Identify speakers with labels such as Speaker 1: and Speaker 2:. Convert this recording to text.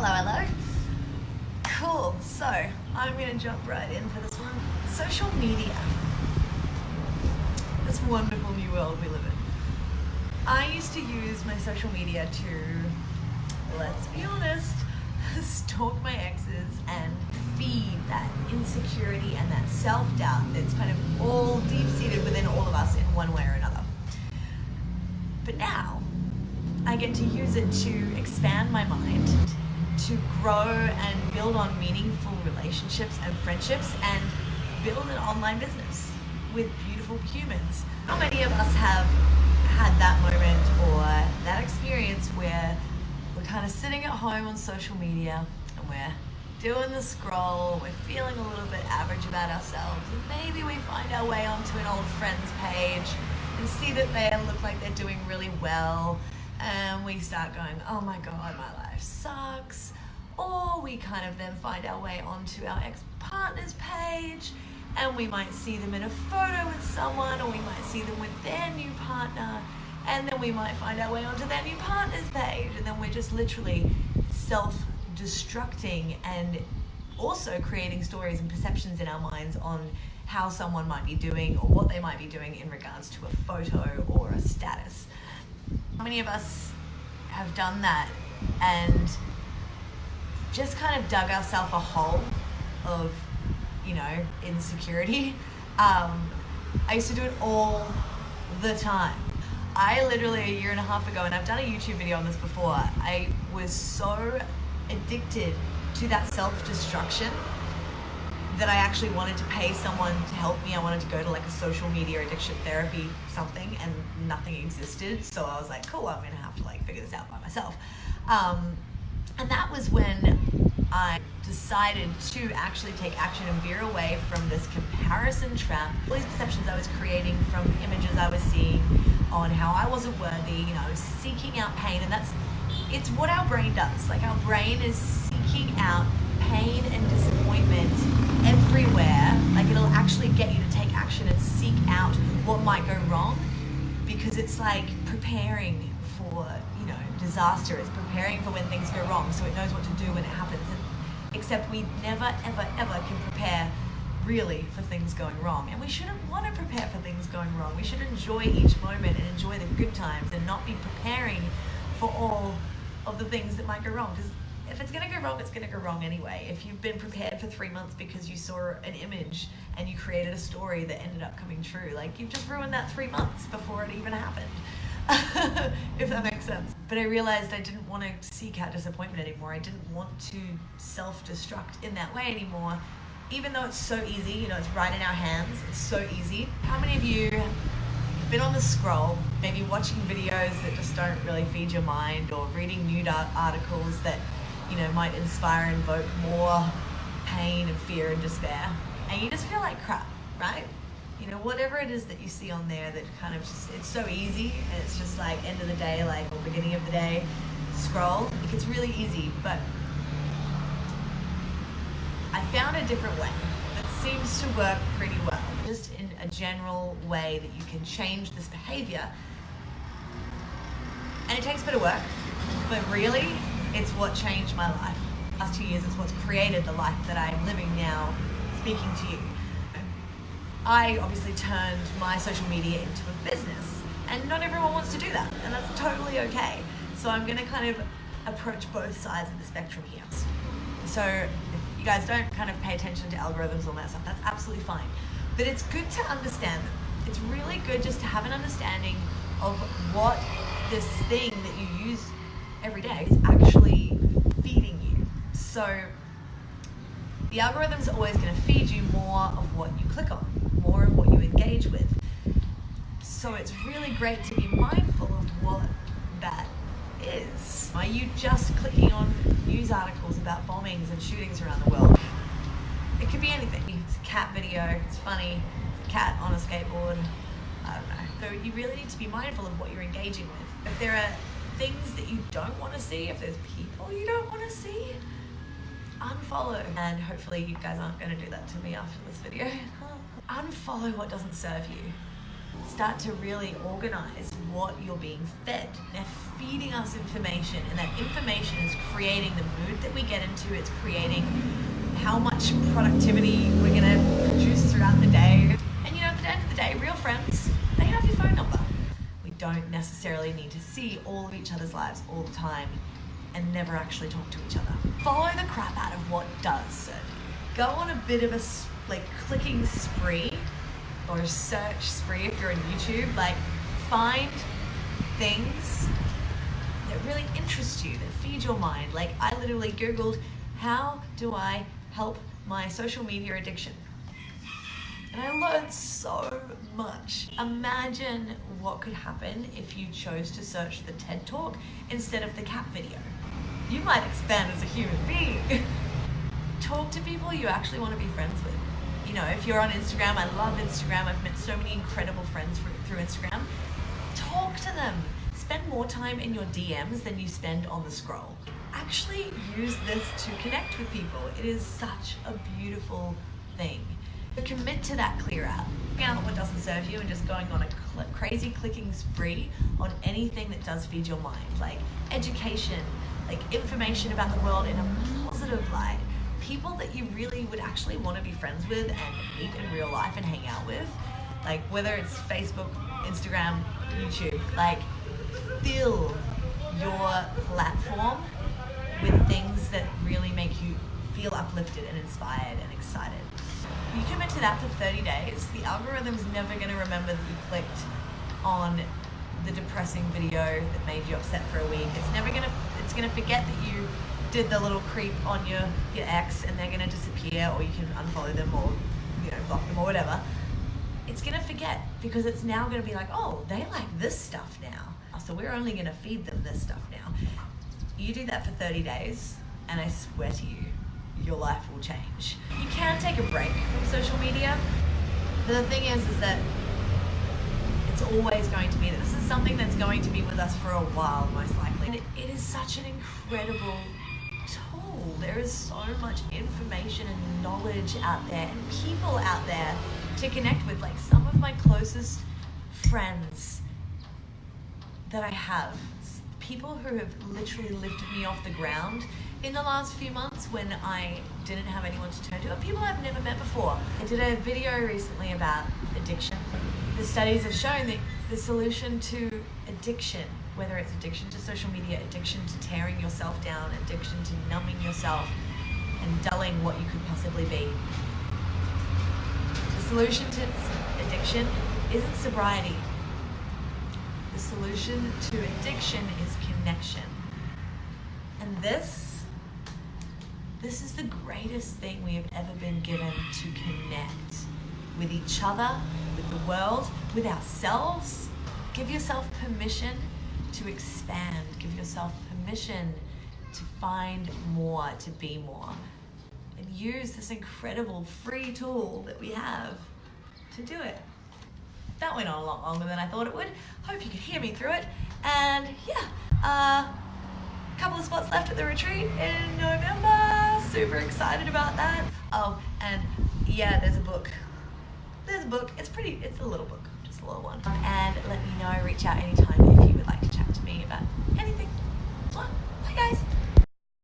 Speaker 1: Hello, hello. Cool, so I'm gonna jump right in for this one. Social media. This wonderful new world we live in. I used to use my social media to, let's be honest, stalk my exes and feed that insecurity and that self-doubt that's kind of all deep-seated within all of us in one way or another. But now, I get to use it to expand my mind, to grow and build on meaningful relationships and friendships and build an online business with beautiful humans. How many of us have had that moment or that experience where we're kind of sitting at home on social media and we're doing the scroll, we're feeling a little bit average about ourselves, and maybe we find our way onto an old friend's page and see that they look like they're doing really well, and we start going, oh my god, my life sucks. Or we kind of then find our way onto our ex-partner's page and we might see them in a photo with someone, or we might see them with their new partner, and then we might find our way onto their new partner's page, and then we're just literally self-destructing and also creating stories and perceptions in our minds on how someone might be doing or what they might be doing in regards to a photo or a status. How many of us have done that and just kind of dug ourselves a hole of, insecurity? I used to do it all the time. I literally, a year and a half ago, and I've done a YouTube video on this before, I was so addicted to that self-destruction that I actually wanted to pay someone to help me. I wanted to go to like a social media addiction therapy something, and nothing existed. So I was like, cool, I'm gonna have to figure this out by myself. And that was when I decided to actually take action and veer away from this comparison trap. All these perceptions I was creating from images I was seeing on how I wasn't worthy, I was seeking out pain, and it's what our brain does. Our brain is seeking out pain and disappointment everywhere. It'll actually get you to take action and seek out what might go wrong, because it's preparing for, disaster. It's preparing for when things go wrong, so it knows what to do when it happens. Except we never, ever, ever can prepare really for things going wrong. And we shouldn't want to prepare for things going wrong. We should enjoy each moment and enjoy the good times and not be preparing for all of the things that might go wrong. Because if it's going to go wrong, it's going to go wrong anyway. If you've been prepared for 3 months because you saw an image and you created a story that ended up coming true, you've just ruined that 3 months before it even happened. If that makes sense. But I realized I didn't want to seek out disappointment anymore. I didn't want to self-destruct in that way anymore. Even though it's so easy, it's right in our hands, it's so easy. How many of you have been on the scroll, maybe watching videos that just don't really feed your mind, or reading news articles that, might inspire and evoke more pain and fear and despair, and you just feel like crap, right? Whatever it is that you see on there that kind of just, it's so easy, and it's just end of the day, or beginning of the day, scroll. It's really easy, but I found a different way that seems to work pretty well. Just in a general way that you can change this behavior. And it takes a bit of work, but really, it's what changed my life. The last 2 years, it's what's created the life that I'm living now, speaking to you. I obviously turned my social media into a business, and not everyone wants to do that, and that's totally okay. So I'm going to kind of approach both sides of the spectrum here. So if you guys don't kind of pay attention to algorithms and all that stuff, that's absolutely fine. But it's good to understand them. It's really good just to have an understanding of what this thing that you use every day is actually feeding you. So the algorithms are always going to feed you more of what you click on, more of what you engage with. So it's really great to be mindful of what that is. Are you just clicking on news articles about bombings and shootings around the world? It could be anything. It's a cat video, it's funny, it's a cat on a skateboard, I don't know. So you really need to be mindful of what you're engaging with. If there are things that you don't want to see, if there's people you don't want to see, unfollow. And hopefully you guys aren't going to do that to me after this video. Unfollow what doesn't serve you. Start to really organize what you're being fed. They're feeding us information, and that information is creating the mood mode that we get into. It's creating how much productivity we're gonna produce throughout the day. And you know, at the end of the day, real friends, they have your phone number. We don't necessarily need to see all of each other's lives all the time and never actually talk to each other. Follow the crap out of what does serve you. Go on a bit of a clicking spree or a search spree if you're on YouTube. Like, find things that really interest you, that feed your mind. Like, I literally Googled, how do I help my social media addiction? And I learned so much. Imagine what could happen if you chose to search the TED Talk instead of the cat video. You might expand as a human being. Talk to people you actually want to be friends with. You know, if you're on Instagram, I love Instagram. I've met so many incredible friends through Instagram. Talk to them. Spend more time in your DMs than you spend on the scroll. Actually use this to connect with people. It is such a beautiful thing. Commit to that clear out. Out what doesn't serve you and just going on a crazy clicking spree on anything that does feed your mind, like education, like information about the world in a positive light. People that you really would actually want to be friends with and meet in real life and hang out with, like whether it's Facebook, Instagram, YouTube, like fill your platform with things that really make you feel uplifted and inspired and excited. You commit to that for 30 days, the algorithm's never going to remember that you clicked on the depressing video that made you upset for a week. It's going to forget that you did the little creep on your ex, and they're going to disappear, or you can unfollow them or, you know, block them or whatever. It's going to forget because it's now going to be like, oh, they like this stuff now, so we're only going to feed them this stuff now. You do that for 30 days, and I swear to you, your life will change. You can take a break from social media, but the thing is that it's always going to be there. This is something that's going to be with us for a while, most likely. And it is such an incredible tool. There is so much information and knowledge out there and people out there to connect with. Like, some of my closest friends that I have, people who have literally lifted me off the ground in the last few months when I didn't have anyone to turn to, or people I've never met before. I did a video recently about addiction. The studies have shown that the solution to addiction, whether it's addiction to social media, addiction to tearing yourself down, addiction to numbing yourself and dulling what you could possibly be, the solution to addiction isn't sobriety. The solution to addiction is connection. And this is the greatest thing we have ever been given, to connect with each other, with the world, with ourselves. Give yourself permission to expand. Give yourself permission to find more, to be more. And use this incredible free tool that we have to do it. That went on a lot longer than I thought it would. Hope you could hear me through it. And yeah, couple of spots left at the retreat in November. Super excited about that. Oh, and yeah, there's a book. It's a little book, just a little one. And let me know, reach out anytime if you would like to chat to me about anything. Bye guys.